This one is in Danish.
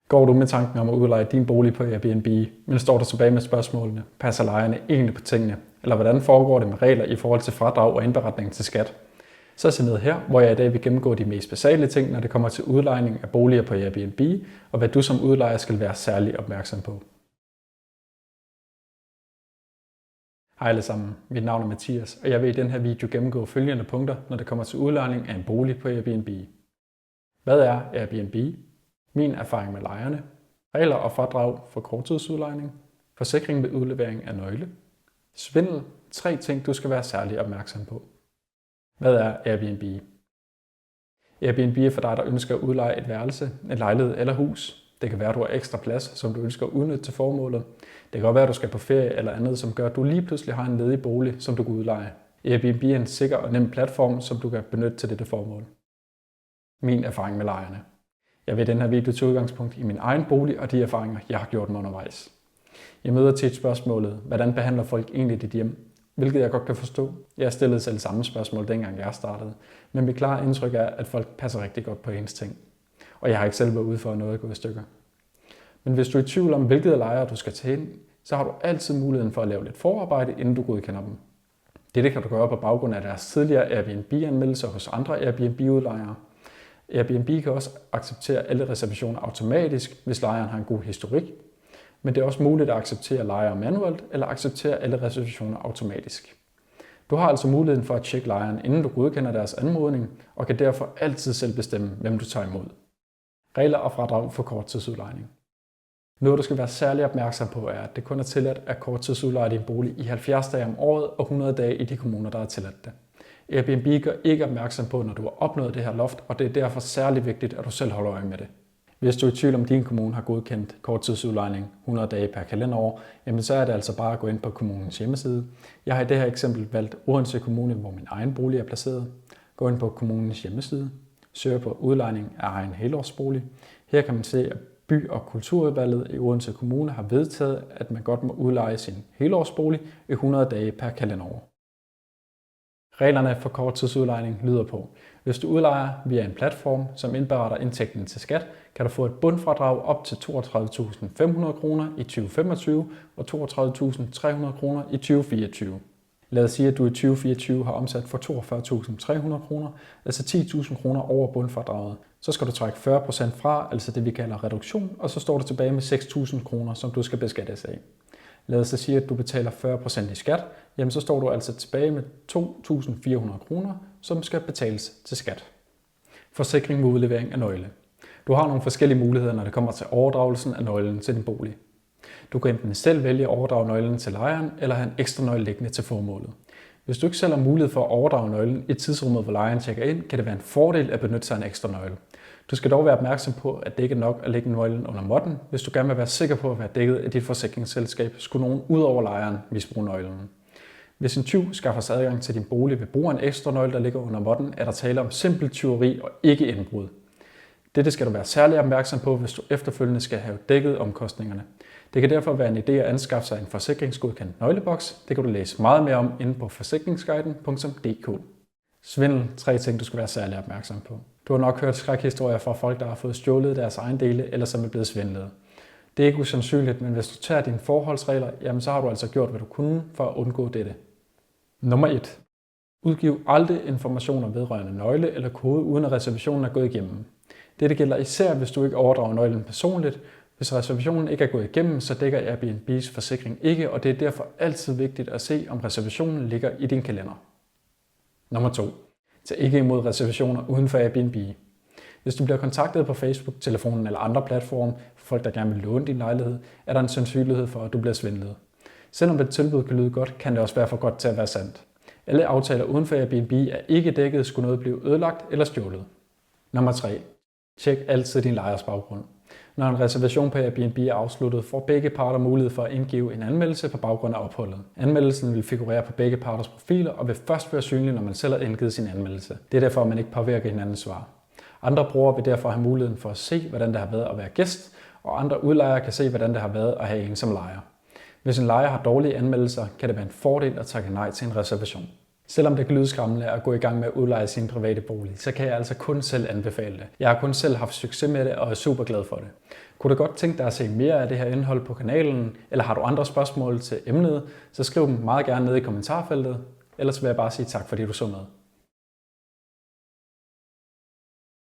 Går du med tanken om at udleje din bolig på Airbnb, men står du tilbage med spørgsmålene, passer lejerne egentlig på tingene, eller hvordan foregår det med regler i forhold til fradrag og indberetning til skat? Så se med her, hvor jeg i dag vil gennemgå de mest basale ting, når det kommer til udlejning af boliger på Airbnb, og hvad du som udlejer skal være særlig opmærksom på. Hej alle sammen, mit navn er Mathias, og jeg vil i den her video gennemgå følgende punkter, når det kommer til udlejning af en bolig på Airbnb. Hvad er Airbnb? Min erfaring med lejerne, regler og fradrag for korttidsudlejning, forsikring ved udlevering af nøgle, svindel, 3 ting du skal være særlig opmærksom på. Hvad er Airbnb? Airbnb er for dig, der ønsker at udleje et værelse, en lejlighed eller hus. Det kan være, at du har ekstra plads, som du ønsker at udnytte til formålet. Det kan godt være, at du skal på ferie eller andet, som gør, at du lige pludselig har en ledig bolig, som du kan udleje. Airbnb er en sikker og nem platform, som du kan benytte til dette formål. Min erfaring med lejerne. Jeg vil i den her video tage udgangspunkt i min egen bolig og de erfaringer, jeg har gjort mig undervejs. Jeg møder tit spørgsmålet, hvordan behandler folk egentlig dit hjem? Hvilket jeg godt kan forstå. Jeg stillede selv samme spørgsmål, dengang jeg startede. Men mit klare indtryk er, at folk passer rigtig godt på ens ting. Og jeg har ikke selv været ude for noget at gå i stykker. Men hvis du er i tvivl om, hvilket af lejre du skal tage ind, så har du altid muligheden for at lave lidt forarbejde, inden du godkender dem. Dette kan du gøre på baggrund af deres tidligere Airbnb-anmeldelser hos andre Airbnb-udlejere. Airbnb kan også acceptere alle reservationer automatisk, hvis lejeren har en god historik. Men det er også muligt at acceptere lejere manuelt eller acceptere alle reservationer automatisk. Du har altså muligheden for at tjekke lejeren, inden du godkender deres anmodning, og kan derfor altid selv bestemme, hvem du tager imod. Regler og fradrag for korttidsudlejning. Noget, du skal være særlig opmærksom på, er, at det kun er tilladt at korttidsudleje din bolig i 70 dage om året og 100 dage i de kommuner, der er tilladt det. Airbnb gør ikke opmærksom på, når du har opnået det her loft, og det er derfor særlig vigtigt, at du selv holder øje med det. Hvis du er i tvivl om, din kommune har godkendt korttidsudlejning 100 dage per kalenderår, jamen så er det altså bare at gå ind på kommunens hjemmeside. Jeg har i det her eksempel valgt Odense Kommune, hvor min egen bolig er placeret. Gå ind på kommunens hjemmeside, søg på udlejning af egen helårsbolig. Her kan man se, at By- og Kulturudvalget i Odense Kommune har vedtaget, at man godt må udleje sin helårsbolig i 100 dage per kalenderår. Reglerne for korttidsudlejning lyder på: hvis du udlejer via en platform, som indberetter indtægten til skat, kan du få et bundfradrag op til 32.500 kroner i 2025 og 32.300 kroner i 2024. Lad os sige, at du i 2024 har omsat for 42.300 kroner, altså 10.000 kroner over bundfradraget. Så skal du trække 40% fra, altså det vi kalder reduktion, og så står du tilbage med 6.000 kroner, som du skal beskattes af. Lad os sige, at du betaler 40% i skat, jamen så står du altså tilbage med 2.400 kroner, som skal betales til skat. Forsikring med udlevering af nøgle. Du har nogle forskellige muligheder, når det kommer til overdragelsen af nøglen til din bolig. Du kan enten selv vælge at overdrage nøglen til lejeren, eller have en ekstra nøgle liggende til formålet. Hvis du ikke selv har mulighed for at overdrage nøglen i tidsrummet, hvor lejeren tjekker ind, kan det være en fordel at benytte sig af en ekstra nøgle. Du skal dog være opmærksom på, at det ikke er nok at lægge nøglen under måtten, hvis du gerne vil være sikker på at være dækket af dit forsikringsselskab, skulle nogen ud over lejeren misbruge nøglen. Hvis en tyv skaffer sig adgang til din bolig ved brug af en ekstra nøgle, der ligger under måtten, er der tale om simpelt tyveri og ikke indbrud. Dette skal du være særlig opmærksom på, hvis du efterfølgende skal have dækket omkostningerne. Det kan derfor være en idé at anskaffe sig en forsikringsgodkendt nøgleboks. Det kan du læse meget mere om inde på forsikringsguiden.dk. Svindel, 3 ting du skal være særlig opmærksom på. Du har nok hørt skrækhistorier fra folk, der har fået stjålet deres ejendele eller som er blevet svindlet. Det er ikke usandsynligt, men hvis du tager dine forholdsregler, jamen så har du altså gjort, hvad du kunne for at undgå dette. Nummer 1. Udgiv aldrig informationer vedrørende nøgle eller kode, uden at reservationen er gået igennem. Dette gælder især, hvis du ikke overdrager nøglen personligt. Hvis reservationen ikke er gået igennem, så dækker Airbnb's forsikring ikke, og det er derfor altid vigtigt at se, om reservationen ligger i din kalender. Nummer 2. Tag ikke imod reservationer uden for Airbnb. Hvis du bliver kontaktet på Facebook, telefonen eller andre platforme for folk, der gerne vil låne din lejlighed, er der en sandsynlighed for, at du bliver svindlet. Selvom et tilbud kan lyde godt, kan det også være for godt til at være sandt. Alle aftaler uden for Airbnb er ikke dækket, skulle noget blive ødelagt eller stjålet. Nummer 3. Tjek altid din lejers baggrund. Når en reservation på Airbnb er afsluttet, får begge parter mulighed for at indgive en anmeldelse på baggrund af opholdet. Anmeldelsen vil figurere på begge parters profiler og vil først være synlig, når man selv har indgivet sin anmeldelse. Det er derfor, at man ikke påvirker hinandens svar. Andre brugere vil derfor have muligheden for at se, hvordan det har været at være gæst, og andre udlejere kan se, hvordan det har været at have en som lejer. Hvis en lejer har dårlige anmeldelser, kan det være en fordel at takke nej til en reservation. Selvom det kan lyde skræmmende at gå i gang med at udleje sin private bolig, så kan jeg altså kun selv anbefale det. Jeg har kun selv haft succes med det og er super glad for det. Kunne du godt tænke dig at se mere af det her indhold på kanalen, eller har du andre spørgsmål til emnet, så skriv dem meget gerne ned i kommentarfeltet. Ellers vil jeg bare sige tak, fordi du så med.